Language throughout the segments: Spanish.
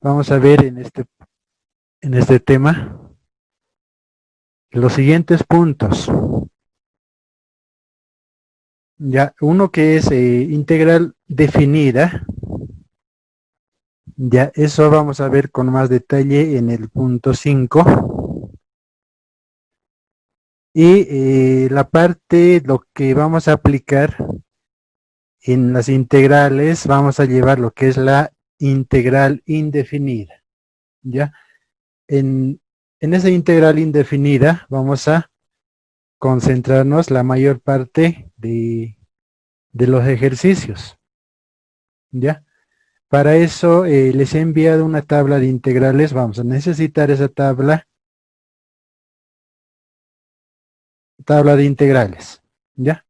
vamos a ver en este tema los siguientes puntos. Ya, uno que es integral definida. Ya, eso vamos a ver con más detalle en el punto 5. Y la parte, lo que vamos a aplicar en las integrales, vamos a llevar lo que es la integral indefinida. ¿Ya? En esa integral indefinida vamos a concentrarnos la mayor parte de los ejercicios. ¿Ya? Para eso les he enviado una tabla de integrales. Vamos a necesitar esa tabla de integrales. ¿Ya?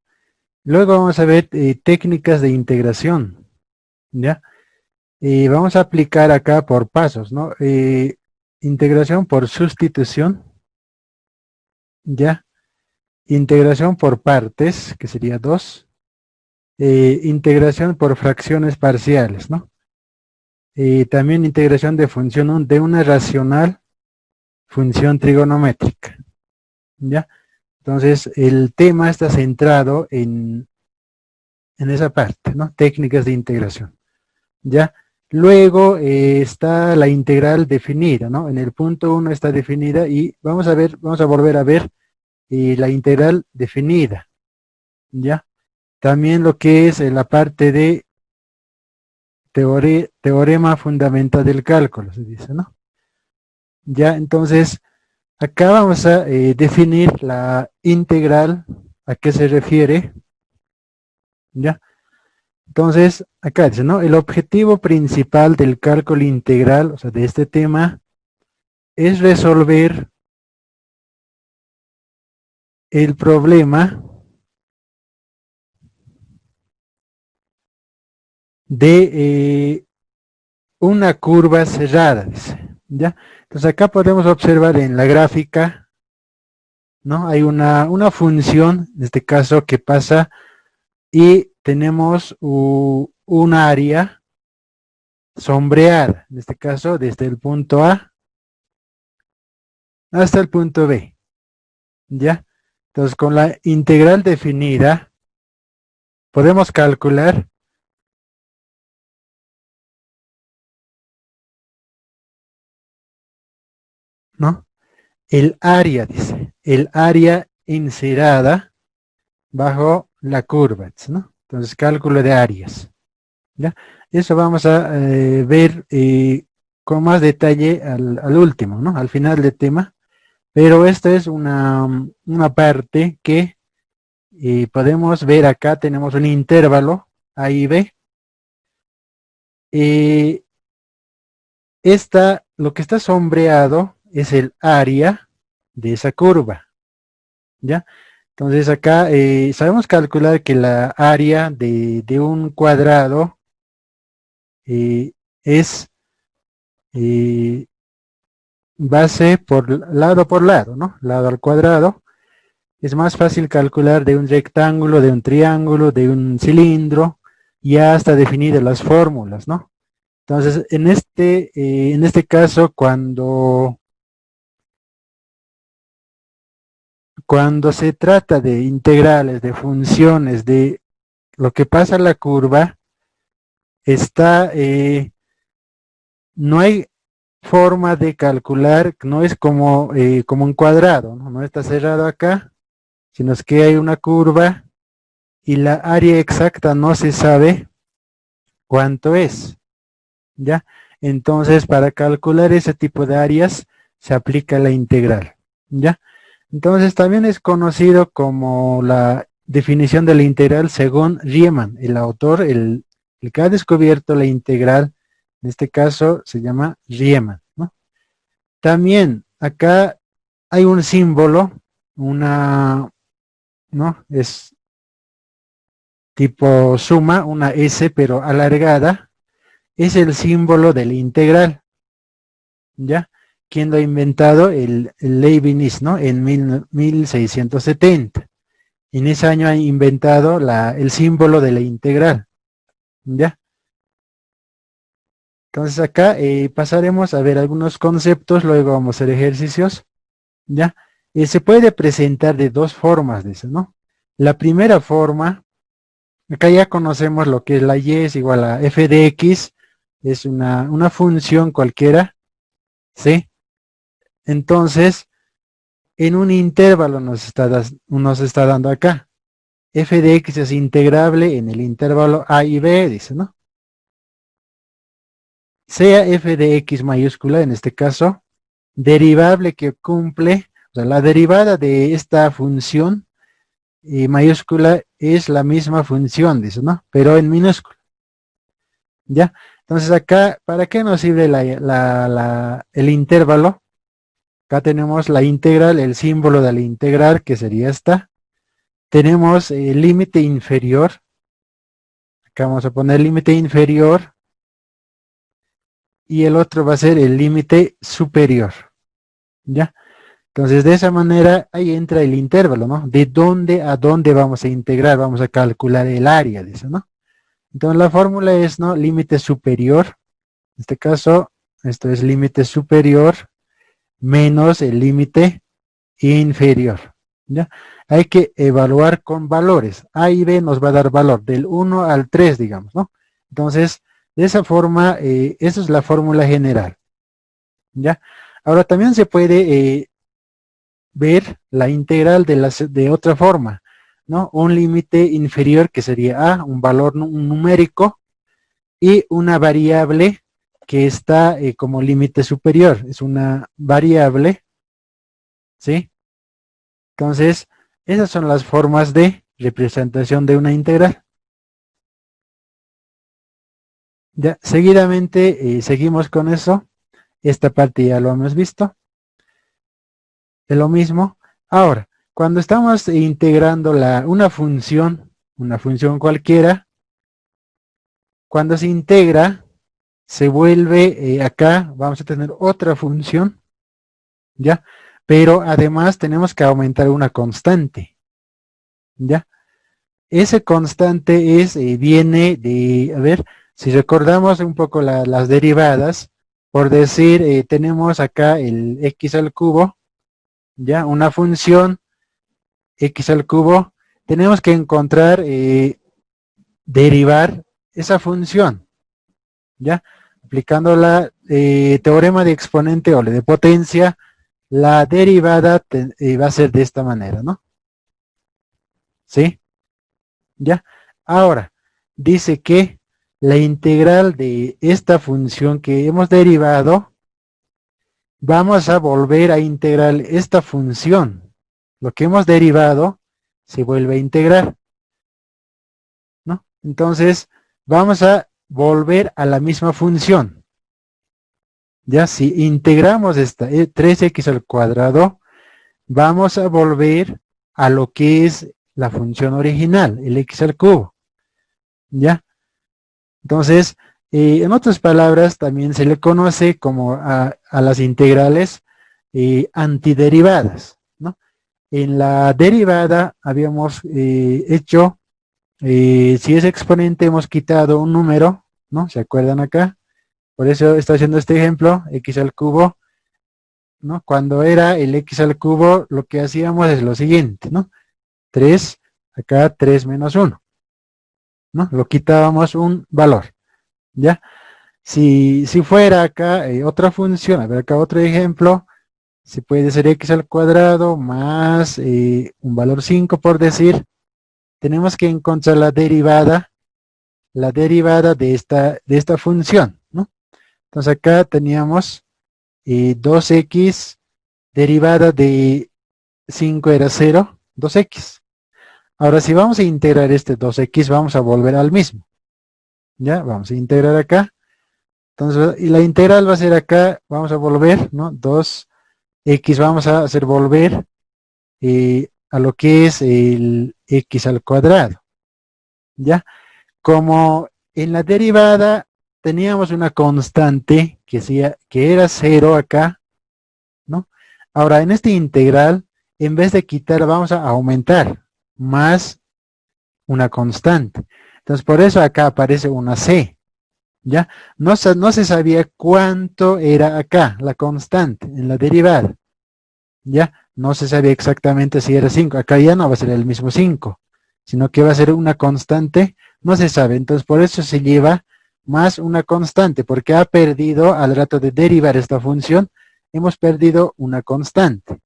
Luego vamos a ver técnicas de integración. ¿Ya? Vamos a aplicar acá por pasos, ¿no? Integración por sustitución. ¿Ya? Integración por partes, que sería 2. Integración por fracciones parciales, ¿no? También integración de función de una racional función trigonométrica. ¿Ya? Entonces, el tema está centrado en esa parte, ¿no? Técnicas de integración. ¿Ya? Luego está la integral definida, ¿no? En el punto 1 está definida y vamos a volver a ver la integral definida. ¿Ya? También lo que es la parte de teorema fundamental del cálculo, se dice, ¿no? Ya, entonces, acá vamos a definir la integral, a qué se refiere, ¿ya? Entonces, acá dice, ¿no? El objetivo principal del cálculo integral, o sea, de este tema, es resolver el problema de una curva cerrada, dice, ¿ya? Entonces, acá podemos observar en la gráfica, ¿no? Hay una función, en este caso, que pasa y tenemos un área sombreada, en este caso desde el punto A hasta el punto B, ¿ya? Entonces con la integral definida podemos calcular, ¿no? El área, dice, el área encerada bajo la curva, ¿no? Entonces cálculo de áreas, ¿ya? Eso vamos a ver con más detalle al último, ¿no? Al final del tema. Pero esta es una parte que podemos ver acá, tenemos un intervalo, A y B. Lo que está sombreado es el área de esa curva, ¿ya? Entonces acá sabemos calcular que la área de un cuadrado es eh, base por lado, ¿no? Lado al cuadrado. Es más fácil calcular de un rectángulo, de un triángulo, de un cilindro, ya está definidas las fórmulas, ¿no? Entonces, en este caso, cuando se trata de integrales, de funciones, de lo que pasa en la curva, no hay forma de calcular, no es como un cuadrado, ¿no? No está cerrado acá, sino es que hay una curva y la área exacta no se sabe cuánto es, ¿ya? Entonces, para calcular ese tipo de áreas, se aplica la integral, ¿ya? Entonces, también es conocido como la definición de la integral según Riemann, el autor, el que ha descubierto la integral, en este caso se llama Riemann, ¿no? También, acá hay un símbolo, ¿no? Es tipo suma, una S, pero alargada, es el símbolo de la integral, ¿ya? ¿Quién lo ha inventado? El Leibniz, ¿no? En 1670. En ese año ha inventado el símbolo de la integral, ¿ya? Entonces acá pasaremos a ver algunos conceptos, luego vamos a hacer ejercicios, ¿ya? Se puede presentar de dos formas, dice, ¿no? La primera forma, acá ya conocemos lo que es la y es igual a f de x, es una función cualquiera, ¿sí? Entonces, en un intervalo nos está dando acá. F de x es integrable en el intervalo a y b, dice, ¿no? Sea f de x mayúscula, en este caso, derivable que cumple, o sea, la derivada de esta función mayúscula es la misma función, dice, ¿no? Pero en minúscula, ¿ya? Entonces acá, ¿para qué nos sirve el intervalo? Acá tenemos la integral, el símbolo de la integral, que sería esta. Tenemos el límite inferior. Acá vamos a poner límite inferior. Y el otro va a ser el límite superior, ¿ya? Entonces, de esa manera, ahí entra el intervalo, ¿no? De dónde a dónde vamos a integrar, vamos a calcular el área de eso, ¿no? Entonces, la fórmula es, ¿no? Límite superior, en este caso, esto es límite superior menos el límite inferior, ¿ya? Hay que evaluar con valores. A y B nos va a dar valor del 1 al 3, digamos, ¿no? Entonces, de esa forma, esa es la fórmula general, ¿ya? Ahora, también se puede ver la integral de otra forma, ¿no? Un límite inferior que sería A, un valor un numérico, y una variable que está como límite superior. Es una variable, ¿sí? Entonces, esas son las formas de representación de una integral. Ya, seguidamente seguimos con eso. Esta parte ya lo hemos visto. Es lo mismo. Ahora, cuando estamos integrando una función cualquiera, cuando se integra, se vuelve acá, vamos a tener otra función, ¿ya? Pero además tenemos que aumentar una constante, ¿ya? Ese constante viene de, a ver, si recordamos un poco las derivadas, por decir, tenemos acá el x al cubo, ¿ya? Una función x al cubo, tenemos que encontrar, derivar esa función, ¿ya? Aplicando la teorema de exponente o de potencia, la derivada va a ser de esta manera, ¿no? ¿Sí? ¿Ya? Ahora, dice que la integral de esta función que hemos derivado, vamos a volver a integrar esta función. Lo que hemos derivado se vuelve a integrar, ¿no? Entonces, vamos a volver a la misma función. Ya si integramos esta 3x al cuadrado, vamos a volver a lo que es la función original, el x al cubo. ¿Ya? Entonces, en otras palabras, también se le conoce como a las integrales antiderivadas, ¿no? En la derivada habíamos hecho, si es exponente, hemos quitado un número, ¿no? ¿Se acuerdan acá? Por eso está haciendo este ejemplo, x al cubo, ¿no? Cuando era el x al cubo, lo que hacíamos es lo siguiente, ¿no? 3, acá 3 menos 1, ¿no? Lo quitábamos un valor, ¿ya? Si fuera acá otra función, a ver acá otro ejemplo, si puede ser x al cuadrado más un valor 5 por decir, tenemos que encontrar la derivada de esta función, ¿no? Entonces acá teníamos 2x derivada de 5 era 0, 2x. Ahora si vamos a integrar este 2x, vamos a volver al mismo. ¿Ya? Vamos a integrar acá. Entonces, y la integral va a ser acá, vamos a volver, ¿no? 2x vamos a hacer volver a lo que es el x al cuadrado. ¿Ya? Como en la derivada teníamos una constante que era 0 acá, ¿no? Ahora, en este integral, en vez de quitar, vamos a aumentar más una constante. Entonces, por eso acá aparece una c. ¿ya? No se sabía cuánto era acá, la constante, en la derivada, ¿ya? No se sabía exactamente si era 5. Acá ya no va a ser el mismo 5, sino que va a ser una constante, no se sabe. Entonces, por eso se lleva más una constante, porque ha perdido, al rato de derivar esta función, hemos perdido una constante,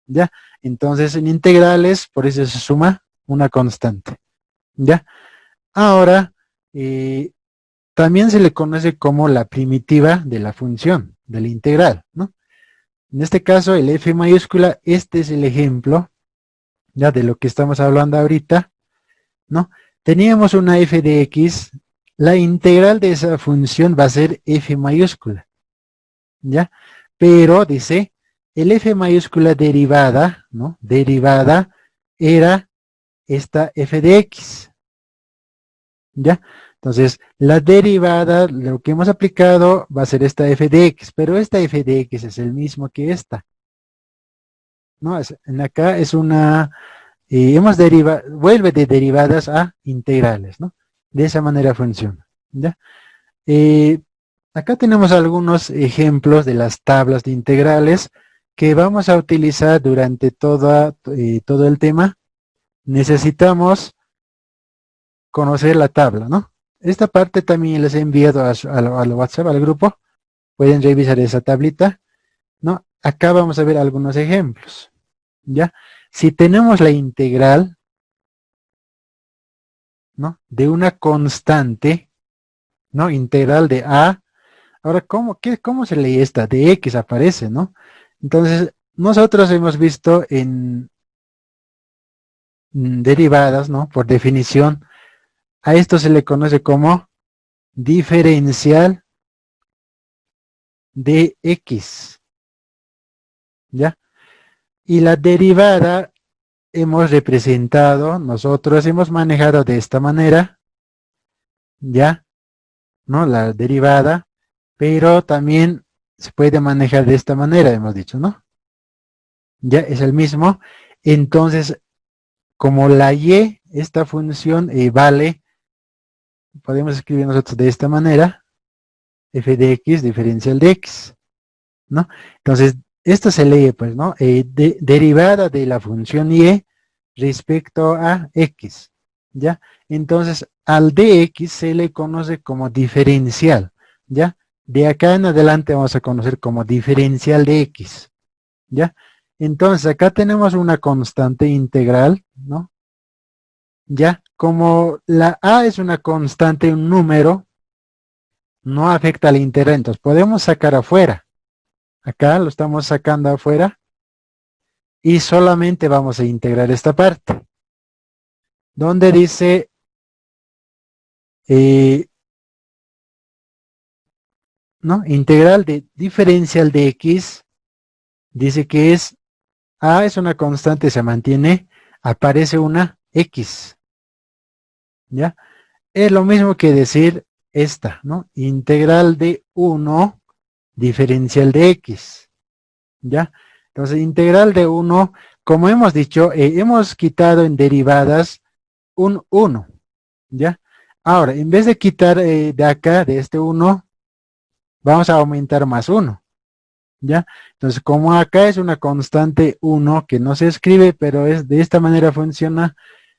¿ya? Entonces, en integrales, por eso se suma una constante, ¿ya? Ahora, también se le conoce como la primitiva de la función, de la integral, ¿no? En este caso, el f mayúscula, este es el ejemplo, ya de lo que estamos hablando ahorita, ¿no? Teníamos una f de x, la integral de esa función va a ser f mayúscula, ¿ya? Pero, dice, el f mayúscula derivada, ¿no? Derivada era esta f de x, ¿ya? Entonces, la derivada, lo que hemos aplicado va a ser esta f de x, pero esta f de x es el mismo que esta, ¿no? En acá es una, vuelve de derivadas a integrales, ¿no? De esa manera funciona, ¿ya? Eh, Acá tenemos algunos ejemplos de las tablas de integrales que vamos a utilizar durante todo el tema. Necesitamos conocer la tabla, ¿no? Esta parte también les he enviado al WhatsApp, al grupo. Pueden revisar esa tablita, ¿no? Acá vamos a ver algunos ejemplos, ¿ya? Si tenemos la integral, ¿no? De una constante, ¿no? Integral de a. Ahora, ¿cómo se lee esta? De x aparece, ¿no? Entonces, nosotros hemos visto en derivadas, ¿no? Por definición, a esto se le conoce como diferencial de x, ¿ya? Y la derivada hemos representado, nosotros hemos manejado de esta manera, ¿ya? ¿No? La derivada, pero también se puede manejar de esta manera, hemos dicho, ¿no? Ya es el mismo. Entonces, como la y, esta función vale, podemos escribir nosotros de esta manera, f de x diferencial de x, ¿no? Entonces, esto se lee, pues, ¿no? Derivada de la función y respecto a x, ¿ya? Entonces, al dx se le conoce como diferencial, ¿ya? De acá en adelante vamos a conocer como diferencial de x, ¿ya? Entonces, acá tenemos una constante integral, ¿no? Ya, como la a es una constante, un número, no afecta al integral, entonces podemos sacar afuera. Acá lo estamos sacando afuera y solamente vamos a integrar esta parte. Donde dice ¿no? Integral de diferencial de x, dice que es a es una constante, se mantiene, aparece una x, ¿ya? Es lo mismo que decir esta, ¿no? Integral de 1 diferencial de x, ¿ya? Entonces, integral de 1, como hemos dicho, hemos quitado en derivadas un 1, ¿ya? Ahora, en vez de quitar de acá, de este 1, vamos a aumentar más 1, ¿ya? Entonces, como acá es una constante 1 que no se escribe, pero es de esta manera funciona,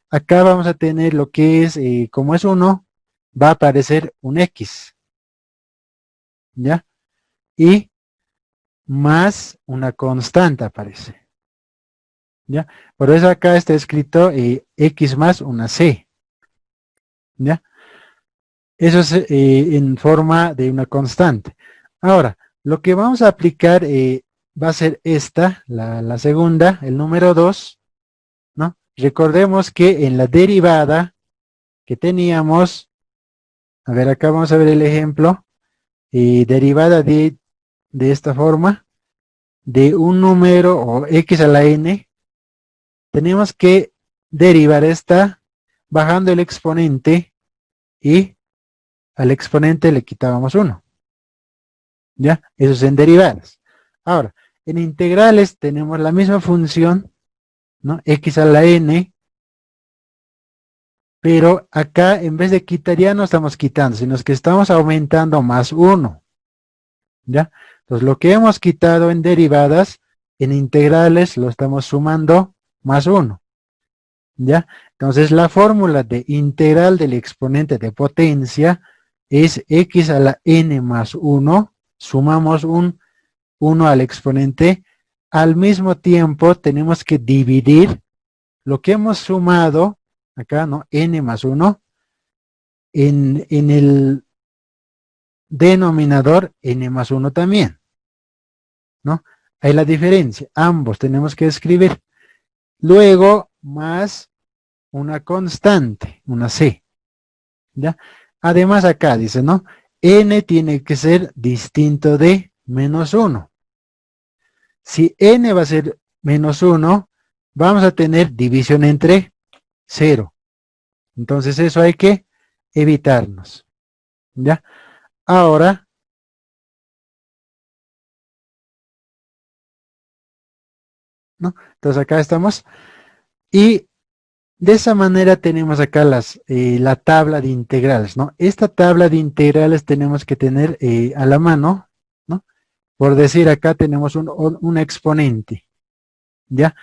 acá vamos a tener lo que es, como es 1, va a aparecer un x, ¿ya? Y más una constante aparece, ¿ya? Por eso acá está escrito x más una c, ¿ya? Eso es en forma de una constante. Ahora, lo que vamos a aplicar va a ser esta, la segunda, el número 2, ¿no? Recordemos que en la derivada que teníamos, a ver, acá vamos a ver el ejemplo, derivada de esta forma, de un número o x a la n, tenemos que derivar esta bajando el exponente y al exponente le quitábamos 1, ¿ya? Eso es en derivadas. Ahora, en integrales tenemos la misma función, ¿no? X a la n pero acá en vez de quitar ya no estamos quitando, sino que estamos aumentando más 1, ¿ya? Entonces lo que hemos quitado en derivadas, en integrales lo estamos sumando más 1, ¿ya? Entonces la fórmula de integral del exponente de potencia es x a la n más 1, sumamos un 1 al exponente, al mismo tiempo tenemos que dividir lo que hemos sumado, acá, ¿no? N más 1, en el denominador n más 1 también, ¿no? Hay la diferencia, ambos tenemos que escribir. Luego, más una constante, una c, ¿ya? Además acá dice, ¿no? N tiene que ser distinto de menos 1. Si n va a ser menos 1, vamos a tener división entre 0. Entonces eso hay que evitarnos, ¿ya? Ahora, ¿no? Entonces acá estamos. Y de esa manera tenemos acá la tabla de integrales, ¿no? Esta tabla de integrales tenemos que tener a la mano, ¿no? Por decir, acá tenemos un exponente, ¿ya?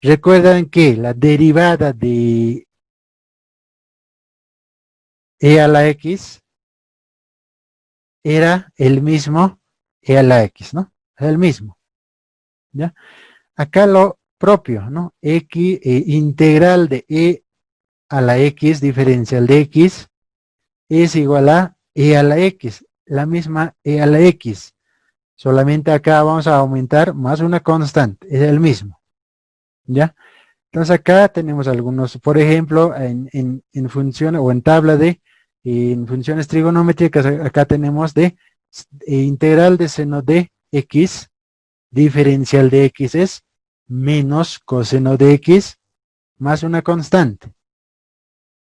Recuerdan que la derivada de e a la x era el mismo e a la x, ¿no? Era el mismo, ¿ya? Acá lo propio, ¿no? X, integral de e a la x, diferencial de x, es igual a e a la x, la misma e a la x. Solamente acá vamos a aumentar más una constante, es el mismo, ¿ya? Entonces acá tenemos algunos, por ejemplo, en función o en tabla de en funciones trigonométricas, acá tenemos de integral de seno de x, diferencial de x es menos coseno de x más una constante,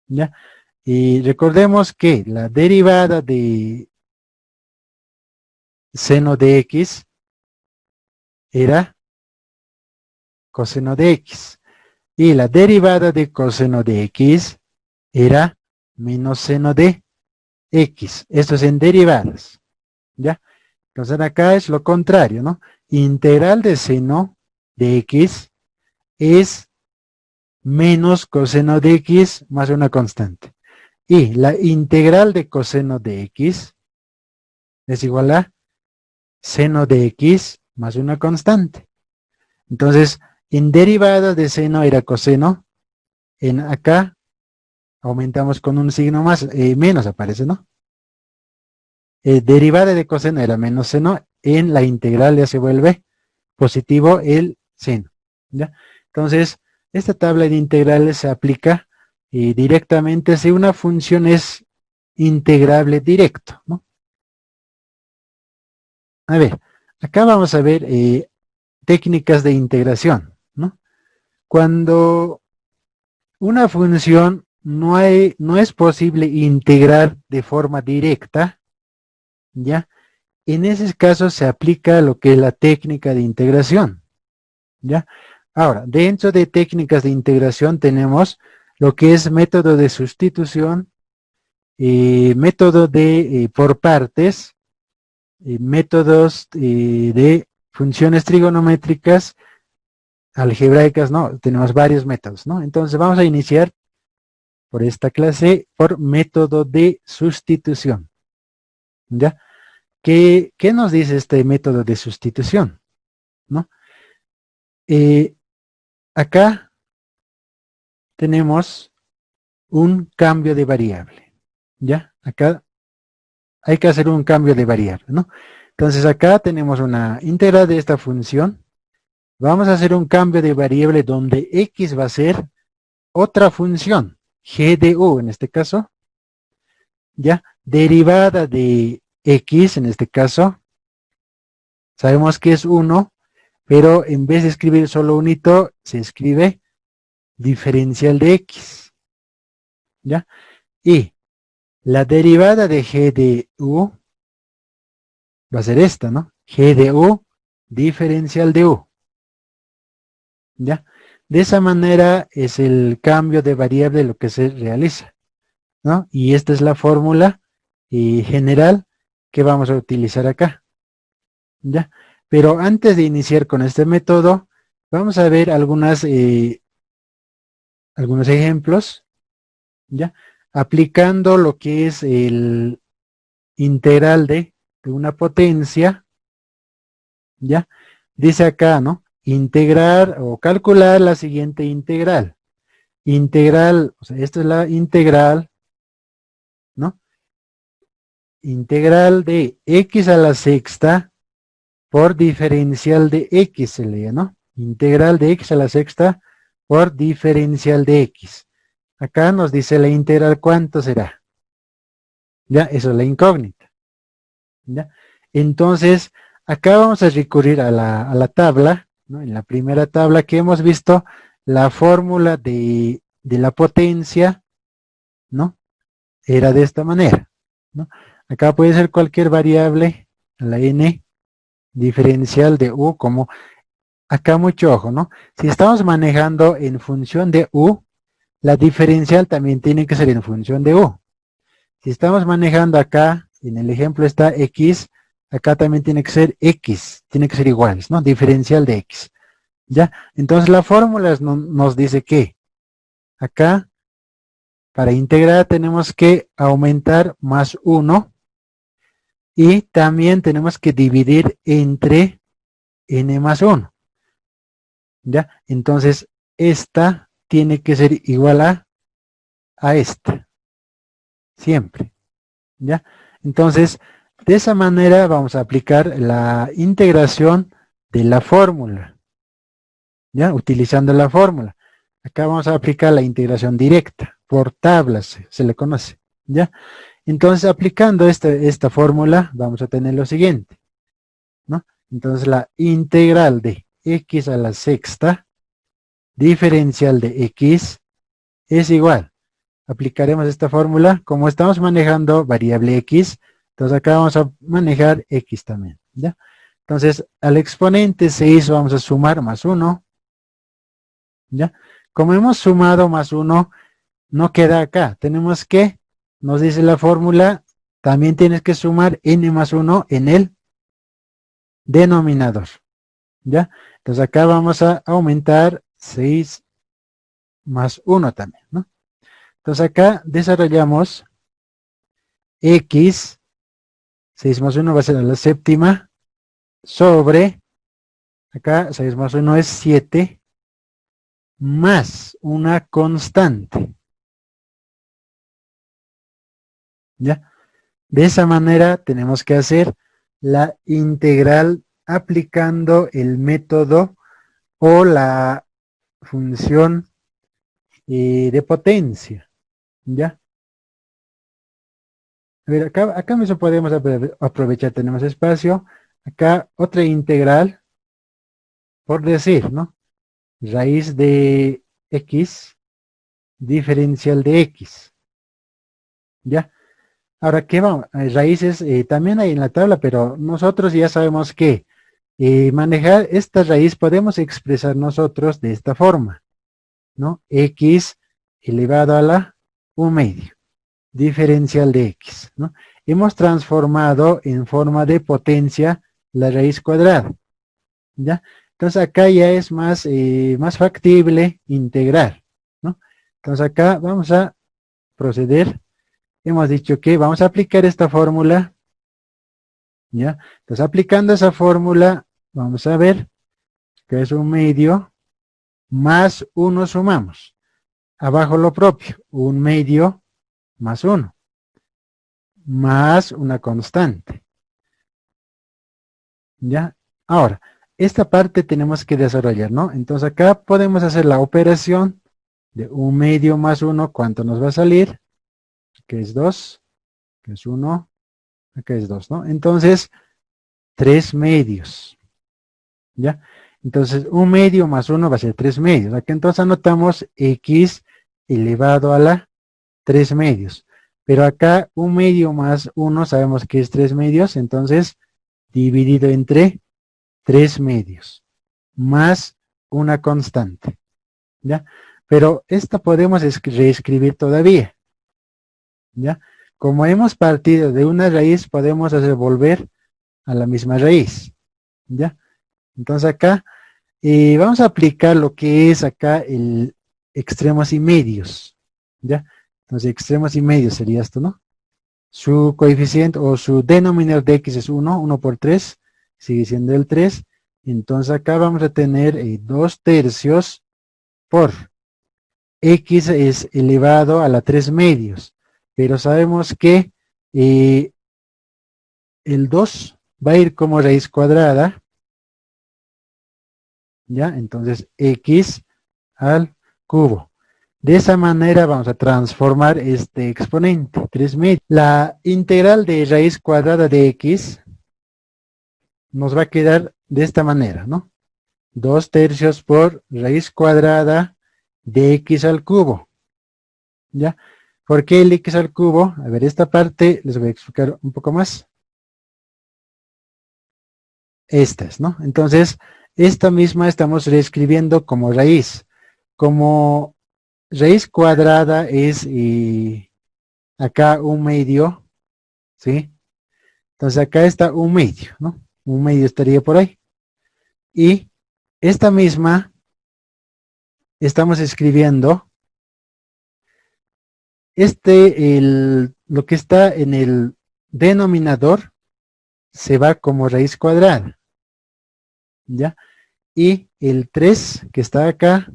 ¿ya? Y recordemos que la derivada de seno de x era coseno de x. Y la derivada de coseno de x era menos seno de x. Esto es en derivadas, ¿ya? Entonces acá es lo contrario, ¿no? Integral de seno de x es menos coseno de x más una constante. Y la integral de coseno de x es igual a seno de x más una constante. Entonces, en derivada de seno era coseno, en acá aumentamos con un signo más, menos aparece, ¿no? Derivada de coseno era menos seno, en la integral ya se vuelve positivo el seno, ¿ya? Entonces, esta tabla de integrales se aplica directamente si una función es integrable directo, ¿no? A ver, acá vamos a ver técnicas de integración, ¿no? Cuando una función no es posible integrar de forma directa, ¿ya? En ese caso se aplica lo que es la técnica de integración, ¿ya? Ahora, dentro de técnicas de integración tenemos lo que es método de sustitución, método de por partes, métodos de funciones trigonométricas, algebraicas, ¿no? Tenemos varios métodos, ¿no? Entonces vamos a iniciar por esta clase por método de sustitución, ¿ya? ¿Qué nos dice este método de sustitución? ¿No? Eh, acá tenemos un cambio de variable, ¿ya? Acá hay que hacer un cambio de variable, ¿no? Entonces acá tenemos una íntegra de esta función. Vamos a hacer un cambio de variable donde x va a ser otra función, g de u en este caso, ¿ya? Derivada de x en este caso, sabemos que es 1, pero en vez de escribir solo unito, se escribe diferencial de x, ¿ya? Y la derivada de g de u va a ser esta, ¿no? G de u diferencial de u, ¿ya? De esa manera es el cambio de variable lo que se realiza. ¿no? Y esta es la fórmula general que vamos a utilizar acá, ¿ya? Pero antes de iniciar con este método, vamos a ver algunos ejemplos, ¿ya? Aplicando lo que es el integral de una potencia, ¿ya? Dice acá, ¿no? Integrar o calcular la siguiente integral. Integral, o sea, esta es la integral, ¿no? Integral de x a la sexta por diferencial de x se lee, ¿no? Integral de x a la sexta por diferencial de x. Acá nos dice la integral, ¿cuánto será? Ya, eso es la incógnita. ¿Ya? Entonces, acá vamos a recurrir a la tabla, ¿no? En la primera tabla que hemos visto, la fórmula de la potencia, ¿no? Era de esta manera, ¿no? Acá puede ser cualquier variable, la n diferencial de u, como acá mucho ojo, ¿no? Si estamos manejando en función de u, la diferencial también tiene que ser en función de u. Si estamos manejando acá, en el ejemplo está x, acá también tiene que ser x, tiene que ser iguales, ¿no? Diferencial de x, ¿ya? Entonces la fórmula nos dice que acá, para integrar tenemos que aumentar más 1 y también tenemos que dividir entre n más 1, ¿ya? Entonces esta tiene que ser igual a esta, siempre, ¿ya? Entonces, de esa manera vamos a aplicar la integración de la fórmula, ¿ya? Utilizando la fórmula. Acá vamos a aplicar la integración directa, por tablas, se le conoce, ¿ya? Entonces, aplicando esta fórmula, vamos a tener lo siguiente, ¿no? Entonces, la integral de x a la sexta, diferencial de x, es igual. Aplicaremos esta fórmula. Como estamos manejando variable x, entonces acá vamos a manejar x también, ¿ya? Entonces, al exponente 6 vamos a sumar más 1, ¿ya? Como hemos sumado más 1, no queda acá. Tenemos que, nos dice la fórmula, también tienes que sumar n más 1 en el denominador, ¿ya? Entonces acá vamos a aumentar 6 más 1 también, ¿no? Entonces acá desarrollamos x, 6 más 1 va a ser a la séptima, sobre, acá 6 más 1 es 7, más una constante, ¿ya? De esa manera tenemos que hacer la integral aplicando el método o la función de potencia, ¿ya? A ver, acá mismo podemos aprovechar, tenemos espacio, acá otra integral, por decir, ¿no? Raíz de x, diferencial de x, ¿ya? Ahora, ¿qué vamos? Raíces también hay en la tabla, pero nosotros ya sabemos que manejar esta raíz podemos expresar nosotros de esta forma, ¿no? X elevado a la 1 medio, diferencial de x, ¿no? Hemos transformado en forma de potencia la raíz cuadrada, ¿ya? Entonces acá ya es más factible integrar, ¿no? Entonces acá vamos a proceder. Hemos dicho que vamos a aplicar esta fórmula, ¿ya? Entonces aplicando esa fórmula, vamos a ver que es 1 medio más 1 sumamos. Abajo lo propio, 1 medio más 1, más una constante, ¿ya? Ahora, esta parte tenemos que desarrollar, ¿no? Entonces acá podemos hacer la operación de 1 medio más 1, ¿cuánto nos va a salir? Que es 2, que es 1, acá es 2, ¿no? Entonces, 3 medios, ¿ya? Entonces, 1 medio más 1 va a ser 3 medios. Aquí entonces anotamos x elevado a la 3 medios. Pero acá 1 medio más 1 sabemos que es 3 medios, entonces dividido entre 3 medios, más una constante, ¿ya? Pero esta podemos reescribir todavía, ¿ya? Como hemos partido de una raíz, podemos hacer volver a la misma raíz, ¿ya? Entonces acá vamos a aplicar lo que es acá el extremos y medios, ¿ya? Entonces extremos y medios sería esto, ¿no? Su coeficiente o su denominador de x es 1 por 3, sigue siendo el 3. Entonces acá vamos a tener 2 tercios por x es elevado a la 3 medios. Pero sabemos que el 2 va a ir como raíz cuadrada, ¿ya? Entonces x al cubo. De esa manera vamos a transformar este exponente, 3 medios. La integral de raíz cuadrada de x nos va a quedar de esta manera, ¿no? 2 tercios por raíz cuadrada de x al cubo, ¿ya? ¿Por qué el x al cubo? A ver, esta parte les voy a explicar un poco más. Estas, ¿no? Entonces, esta misma estamos reescribiendo como raíz. Como raíz cuadrada es acá 1/2, ¿sí? Entonces acá está 1/2, ¿no? 1/2 estaría por ahí. Y esta misma estamos escribiendo lo que está en el denominador se va como raíz cuadrada, ¿ya? Y el 3 que está acá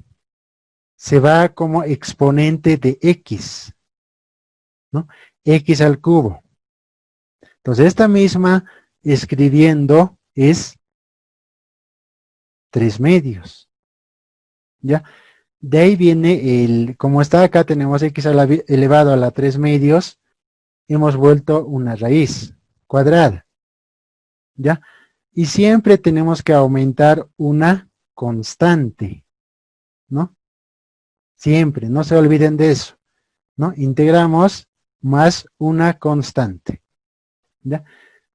se va como exponente de x, ¿no? X al cubo. Entonces esta misma escribiendo es 3 medios, ¿ya? De ahí viene como está acá tenemos x elevado a la 3 medios, hemos vuelto una raíz cuadrada, ¿ya? Y siempre tenemos que aumentar una constante, ¿no? Siempre, no se olviden de eso, ¿no? Integramos más una constante, ¿ya?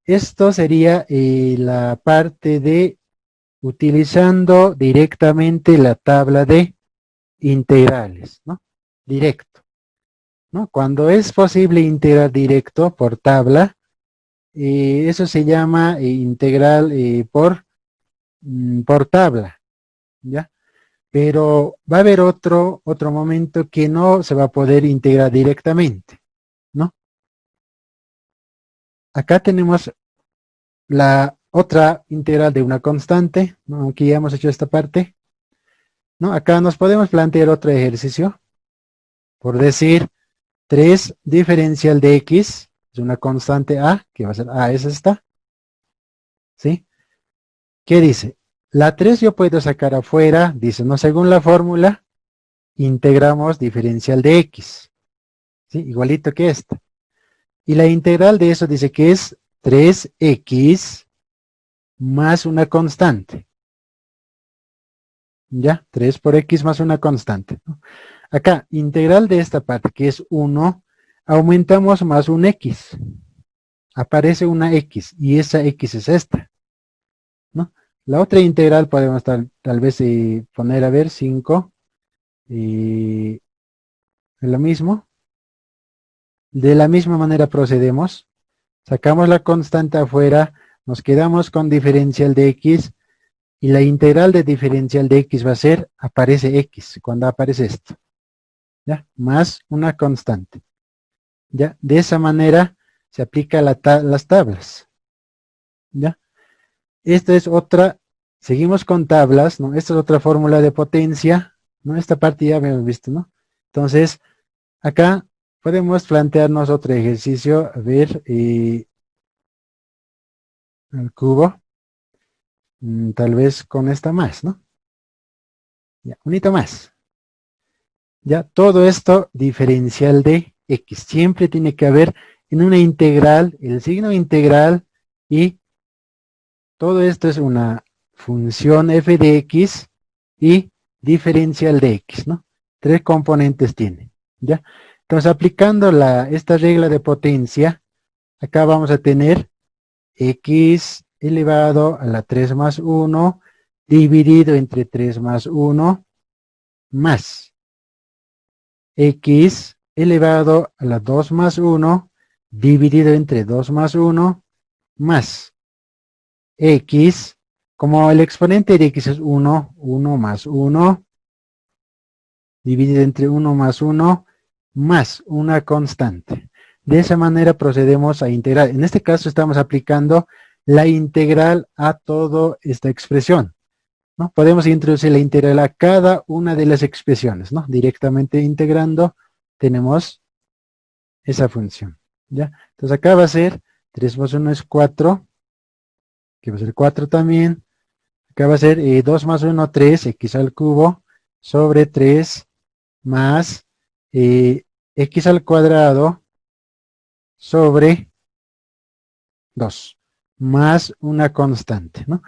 Esto sería la parte de utilizando directamente la tabla de integrales, ¿no? Directo, ¿no? Cuando es posible integrar directo por tabla, eso se llama integral por tabla, ¿ya? Pero va a haber otro momento que no se va a poder integrar directamente, ¿no? Acá tenemos la otra integral de una constante, ¿no? Aunque ya hemos hecho esta parte, ¿no? Acá nos podemos plantear otro ejercicio, por decir 3 diferencial de x, es una constante a, que va a ser a es esta, ¿sí? ¿Qué dice? La 3 yo puedo sacar afuera, dice, no, según la fórmula, integramos diferencial de x, ¿sí? Igualito que esta. Y la integral de eso dice que es 3x más una constante. ¿Ya? 3 por x más una constante, ¿no? Acá, integral de esta parte, que es 1, aumentamos más un x. Aparece una x, y esa x es esta, ¿no? La otra integral podemos tal vez poner, a ver, 5, es lo mismo. De la misma manera procedemos. Sacamos la constante afuera, nos quedamos con diferencial de x, y la integral de diferencial de x va a ser, aparece x, cuando aparece esto, ¿ya? Más una constante, ¿ya? De esa manera se aplica las tablas, ¿ya? Esta es otra, seguimos con tablas, ¿no? Esta es otra fórmula de potencia, ¿no? Esta parte ya habíamos visto, ¿no? Entonces, acá podemos plantearnos otro ejercicio, a ver, el cubo, tal vez con esta más, ¿no? Ya, un hito más. Ya, todo esto diferencial de x. Siempre tiene que haber en una integral, el signo integral, y todo esto es una función f de x y diferencial de x, ¿no? 3 componentes tiene, ¿ya? Entonces, aplicando esta regla de potencia, acá vamos a tener x elevado a la 3 más 1 dividido entre 3 más 1 más x elevado a la 2 más 1 dividido entre 2 más 1 más x, como el exponente de x es 1, 1 más 1, dividido entre 1 más 1, más una constante. De esa manera procedemos a integrar. En este caso estamos aplicando la integral a toda esta expresión, ¿no? Podemos introducir la integral a cada una de las expresiones, ¿no? Directamente integrando tenemos esa función, ¿ya? Entonces acá va a ser 3 más 1 es 4, que va a ser 4 también. Acá va a ser 2 más 1, 3, x al cubo, sobre 3 más x al cuadrado sobre 2, más una constante, ¿no?